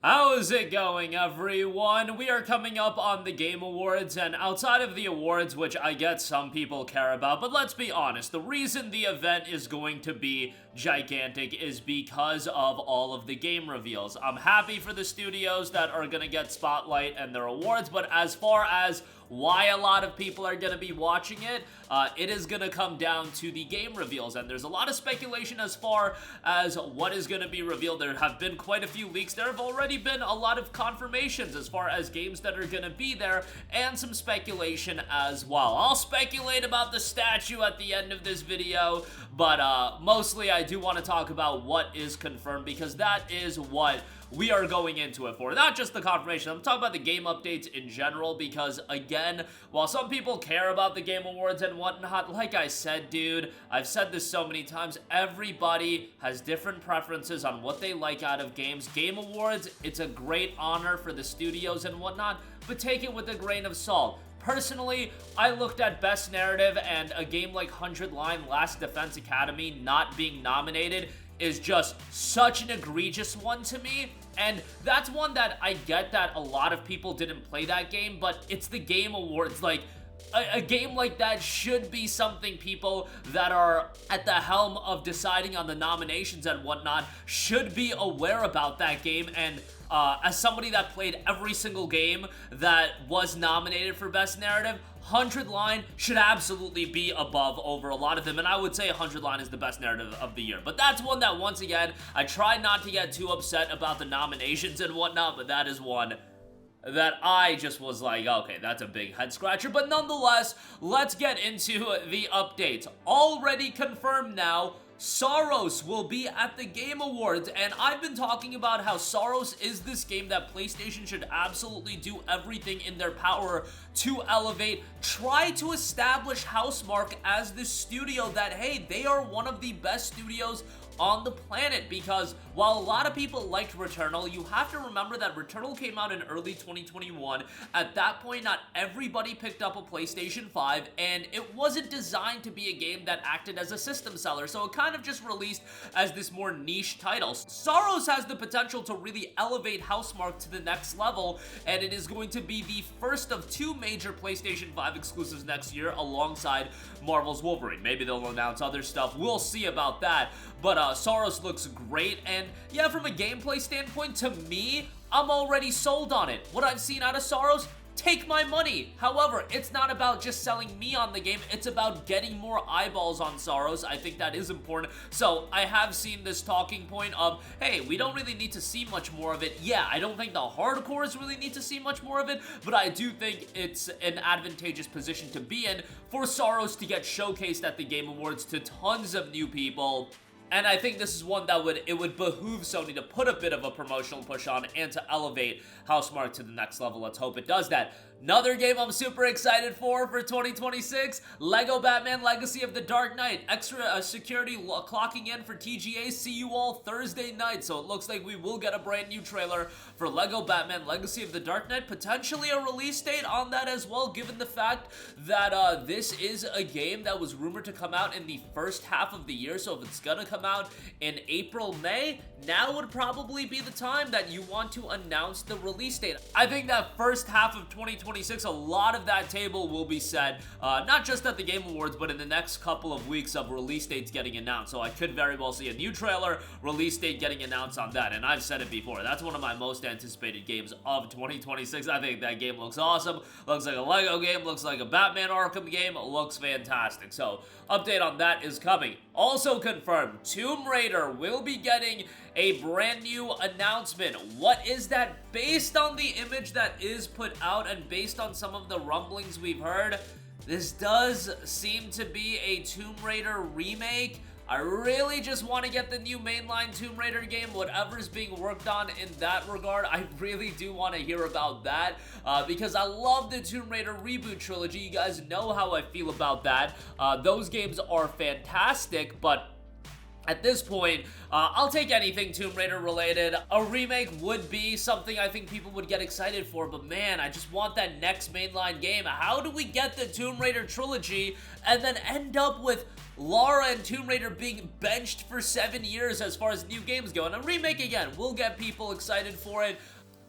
How's it going, everyone? We are coming up on the Game Awards, and outside of the awards, which I get some people care about, but let's be honest, the reason the event is going to be gigantic is because of all of the game reveals. I'm happy for the studios that are gonna get spotlight and their awards, but as far as why a lot of people are going to be watching it, it is going to come down to the game reveals, and there's a lot of speculation as far as what is going to be revealed. There have been quite a few leaks. There have already been a lot of confirmations as far as games that are going to be there, and some speculation as well. I'll speculate about the statue at the end of this video, but mostly I do want to talk about what is confirmed, because that is what we are going into it for. Not just the confirmation, I'm talking about the game updates in general, because again, while some people care about the Game Awards and whatnot, like I said, dude, I've said this so many times, everybody has different preferences on what they like out of games. Game Awards, it's a great honor for the studios and whatnot, but take it with a grain of salt. Personally, I looked at Best Narrative, and a game like 100 Line Last Defense Academy not being nominated is just such an egregious one to me, and that's one that I get that a lot of people didn't play that game, but it's the Game Awards. Like, a game like that should be something people that are at the helm of deciding on the nominations and whatnot should be aware about that game. And as somebody that played every single game that was nominated for Best Narrative, 100 Line should absolutely be above over a lot of them, and I would say 100 Line is the best narrative of the year. But that's one that, once again, I try not to get too upset about the nominations and whatnot, but that is one that I just was like, okay, that's a big head scratcher. But nonetheless, let's get into the updates. Already confirmed now, Saros will be at the Game Awards, and I've been talking about how Saros is this game that PlayStation should absolutely do everything in their power to elevate, try to establish Housemarque as this studio that, hey, they are one of the best studios on the planet, because while a lot of people liked Returnal, you have to remember that Returnal came out in early 2021. At that point, not everybody picked up a PlayStation 5, and it wasn't designed to be a game that acted as a system seller, so it kind of just released as this more niche title. Saros has the potential to really elevate Housemarque to the next level, and it is going to be the first of two major PlayStation 5 exclusives next year alongside Marvel's Wolverine. Maybe they'll announce other stuff, we'll see about that, but Saros looks great, and yeah, from a gameplay standpoint, to me, I'm already sold on it. What I've seen out of Saros, take my money. However, it's not about just selling me on the game, it's about getting more eyeballs on Saros. I think that is important. So I have seen this talking point of, hey, we don't really need to see much more of it. Yeah, I don't think the hardcores really need to see much more of it, but I do think it's an advantageous position to be in for Saros to get showcased at the Game Awards to tons of new people. And I think this is one that it would behoove Sony to put a bit of a promotional push on and to elevate Housemarque to the next level. Let's hope it does that. Another game I'm super excited for 2026, Lego Batman Legacy of the Dark Knight. Extra security clocking in for TGA. See you all Thursday night. So it looks like we will get a brand new trailer for Lego Batman Legacy of the Dark Knight. Potentially a release date on that as well, given the fact that this is a game that was rumored to come out in the first half of the year. So if it's gonna come out in April, May, now would probably be the time that you want to announce the release date. I think that first half of 2026, a lot of that table will be set, not just at the Game Awards, but in the next couple of weeks of release dates getting announced. So I could very well see a new trailer, release date getting announced on that, and I've said it before, that's one of my most anticipated games of 2026. I think that game looks awesome, looks like a Lego game, looks like a Batman Arkham game, looks fantastic. So update on that is coming. Also confirmed, Tomb Raider will be getting a brand new announcement. What is that? Based on the image that is put out and based on some of the rumblings we've heard, this does seem to be a Tomb Raider remake. I really just want to get the new mainline Tomb Raider game, whatever's being worked on in that regard. I really do want to hear about that because I love the Tomb Raider reboot trilogy. You guys know how I feel about that. Those games are fantastic, but At this point, I'll take anything Tomb Raider related. A remake would be something I think people would get excited for, but man, I just want that next mainline game. How do we get the Tomb Raider trilogy and then end up with Lara and Tomb Raider being benched for 7 years as far as new games go? And a remake, again, will get people excited for it.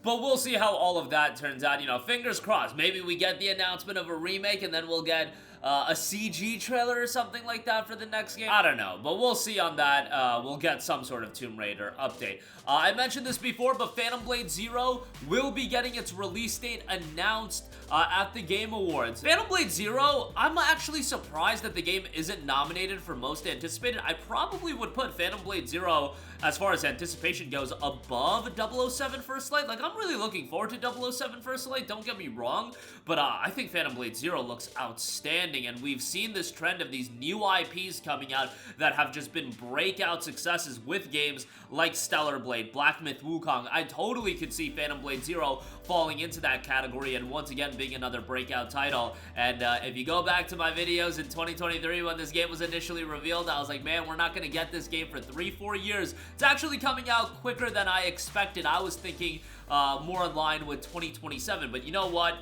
But we'll see how all of that turns out. You know, fingers crossed. Maybe we get the announcement of a remake and then we'll get a CG trailer or something like that for the next game. I don't know, but we'll see on that. We'll get some sort of Tomb Raider update. I mentioned this before, but Phantom Blade Zero will be getting its release date announced at the Game Awards. Phantom Blade Zero, I'm actually surprised that the game isn't nominated for most anticipated. I probably would put Phantom Blade Zero, as far as anticipation goes, above 007 First Light. Like, I'm really looking forward to 007 First Light, don't get me wrong, but I think Phantom Blade Zero looks outstanding, and we've seen this trend of these new IPs coming out that have just been breakout successes with games like Stellar Blade, Black Myth Wukong. I totally could see Phantom Blade Zero falling into that category and once again being another breakout title. And if you go back to my videos in 2023 when this game was initially revealed, I was like, man, we're not going to get this game for 3-4 years. It's actually coming out quicker than I expected. I was thinking more in line with 2027, but you know what?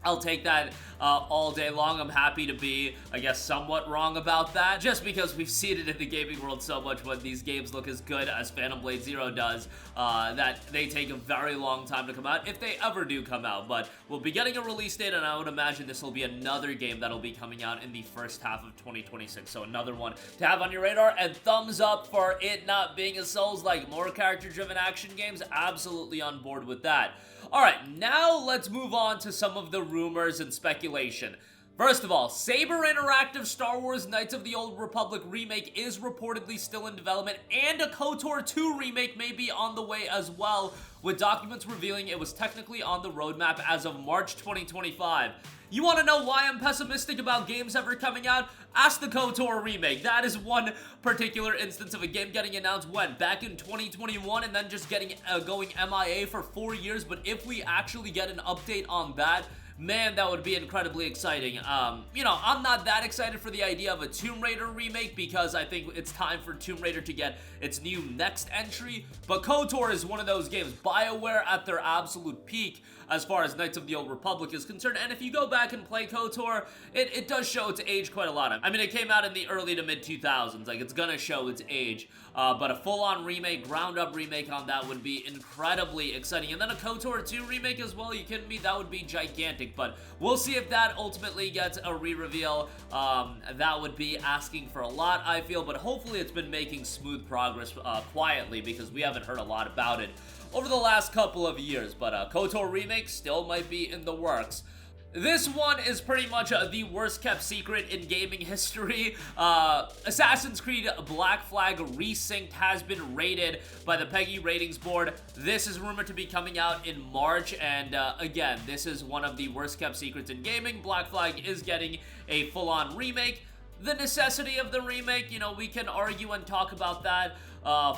I'll take that all day long. I'm happy to be, I guess, somewhat wrong about that, just because we've seen it in the gaming world so much when these games look as good as Phantom Blade Zero does, that they take a very long time to come out, if they ever do come out. But we'll be getting a release date, and I would imagine this will be another game that'll be coming out in the first half of 2026, so another one to have on your radar. And thumbs up for it not being a Souls-like, more character-driven action games. Absolutely on board with that. Alright, now let's move on to some of the rumors and speculation. First of all, Saber Interactive Star Wars Knights of the Old Republic remake is reportedly still in development, and a KOTOR 2 remake may be on the way as well, with documents revealing it was technically on the roadmap as of March 2025. You want to know why I'm pessimistic about games ever coming out? Ask the KOTOR remake. That is one particular instance of a game getting announced when? Back in 2021, and then just getting going MIA for 4 years. But if we actually get an update on that, man, that would be incredibly exciting. You know, I'm not that excited for the idea of a Tomb Raider remake because I think it's time for Tomb Raider to get its new next entry, but KOTOR is one of those games. BioWare at their absolute peak as far as Knights of the Old Republic is concerned, and if you go back and play KOTOR, it does show its age quite a lot. I mean, it came out in the early to mid-2000s, like, it's gonna show its age, but a full-on remake, ground-up remake on that would be incredibly exciting, and then a KOTOR 2 remake as well, you kidding me? That would be gigantic, but we'll see if that ultimately gets a re-reveal. That would be asking for a lot, I feel, but hopefully it's been making smooth progress quietly, because we haven't heard a lot about it over the last couple of years, but KOTOR remake still might be in the works. This one is pretty much the worst kept secret in gaming history. Assassin's Creed Black Flag Resynced has been rated by the PEGI ratings board. This is rumored to be coming out in March, and again, this is one of the worst kept secrets in gaming. Black Flag is getting a full-on remake. The necessity of the remake, you know, we can argue and talk about that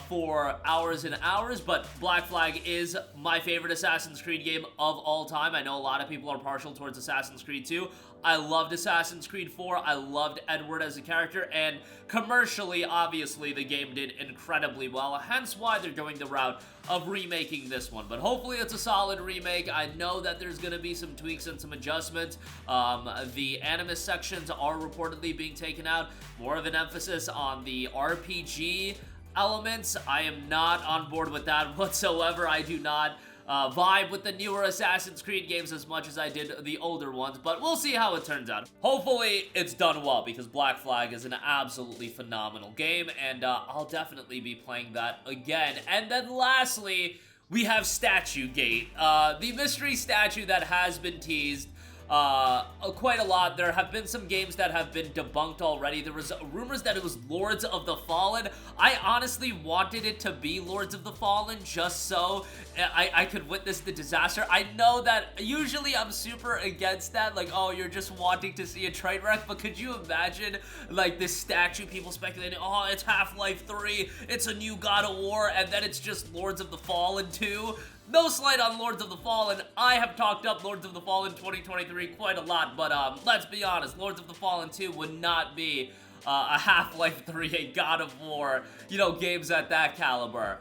for hours and hours, but Black Flag is my favorite Assassin's Creed game of all time. I know a lot of people are partial towards Assassin's Creed 2. I loved Assassin's Creed 4. I loved Edward as a character, and commercially, obviously, the game did incredibly well, hence why they're going the route of remaking this one. But hopefully it's a solid remake. I know that there's going to be some tweaks and some adjustments. The Animus sections are reportedly being taken out. More of an emphasis on the RPG elements. I am not on board with that whatsoever. I do not vibe with the newer Assassin's Creed games as much as I did the older ones, but we'll see how it turns out. Hopefully it's done well, because Black Flag is an absolutely phenomenal game, and I'll definitely be playing that again. And then lastly, we have Statue Gate, the mystery statue that has been teased quite a lot. There have been some games that have been debunked already. There was rumors that it was Lords of the Fallen. I honestly wanted it to be Lords of the Fallen just so I could witness the disaster. I know that usually I'm super against that, like, oh, you're just wanting to see a train wreck, but could you imagine, like, this statue, people speculating, oh, it's Half-Life 3, it's a new God of War, and then it's just Lords of the Fallen 2? No slight on Lords of the Fallen. I have talked up Lords of the Fallen 2023 quite a lot, but let's be honest, Lords of the Fallen 2 would not be a Half-Life 3, a God of War, you know, games at that caliber.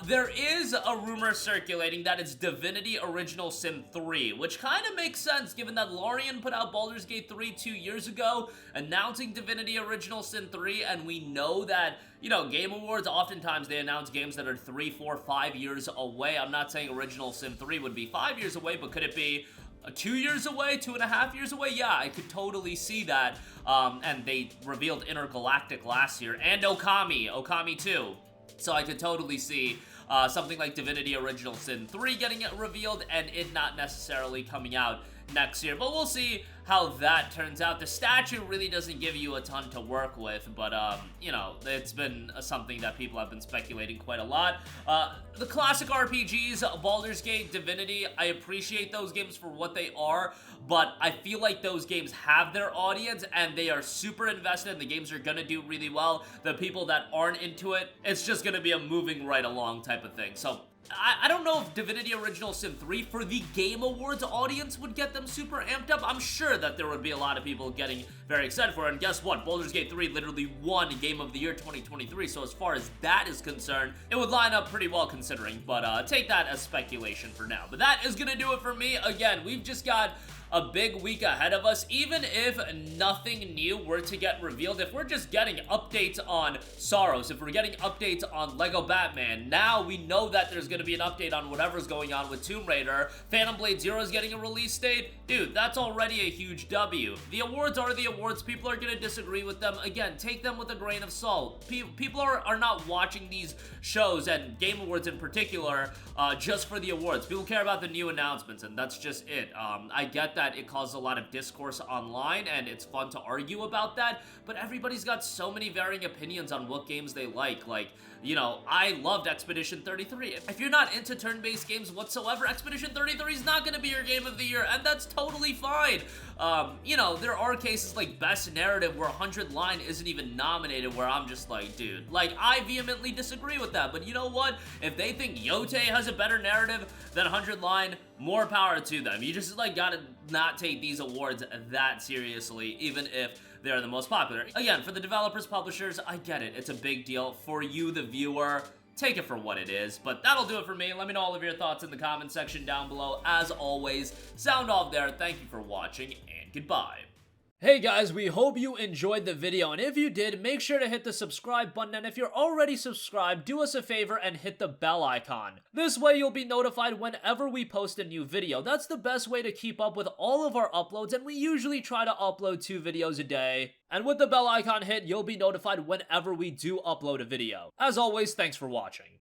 There is a rumor circulating that it's Divinity Original Sin 3, which kind of makes sense given that Larian put out Baldur's Gate 3 2 years ago, announcing Divinity Original Sin 3, and we know that, you know, Game Awards, oftentimes they announce games that are 3, 4, 5 years away. I'm not saying Original Sin 3 would be 5 years away, but could it be 2 years away, 2.5 years away? Yeah, I could totally see that. And they revealed Intergalactic last year, and Okami 2. So I could totally see something like Divinity Original Sin 3 getting it revealed and it not necessarily coming out next year. But we'll see how that turns out. The statue really doesn't give you a ton to work with, but you know, it's been something that people have been speculating quite a lot. The classic RPGs, Baldur's Gate, Divinity, I appreciate those games for what they are, but I feel like those games have their audience and they are super invested and the games are gonna do really well. The people that aren't into it, it's just gonna be a moving right along type of thing. So I don't know if Divinity Original Sin 3 for the Game Awards audience would get them super amped up. I'm sure that there would be a lot of people getting very excited for it, and guess what? Baldur's Gate 3 literally won Game of the Year 2023, so as far as that is concerned, it would line up pretty well considering, but take that as speculation for now. But that is gonna do it for me. Again, we've just got a big week ahead of us. Even if nothing new were to get revealed, if we're just getting updates on Saros, if we're getting updates on Lego Batman, now we know that there's gonna be an update on whatever's going on with Tomb Raider, Phantom Blade Zero is getting a release date, dude, that's already a huge W. The awards are the awards. People are gonna disagree with them. Again, take them with a grain of salt. People are not watching these shows, and Game Awards in particular, just for the awards. People care about the new announcements, and that's just it. I get that it causes a lot of discourse online, and it's fun to argue about that, but everybody's got so many varying opinions on what games they like. Like, you know, I loved Expedition 33. If you're not into turn-based games whatsoever, Expedition 33 is not gonna be your game of the year, and that's totally fine. You know, there are cases like Best Narrative where 100 Line isn't even nominated, where I'm just like, dude, like, I vehemently disagree with that, but you know what? If they think Yote has a better narrative than 100 Line, more power to them. You just, like, gotta not take these awards that seriously, even if they're the most popular. Again, for the developers, publishers, I get it. It's a big deal. For you, the viewer, take it for what it is. But that'll do it for me. Let me know all of your thoughts in the comment section down below. As always, sound off there. Thank you for watching, and goodbye. Hey guys, we hope you enjoyed the video, and if you did, make sure to hit the subscribe button, and if you're already subscribed, do us a favor and hit the bell icon. This way you'll be notified whenever we post a new video. That's the best way to keep up with all of our uploads, and we usually try to upload 2 videos a day. And with the bell icon hit, you'll be notified whenever we do upload a video. As always, thanks for watching.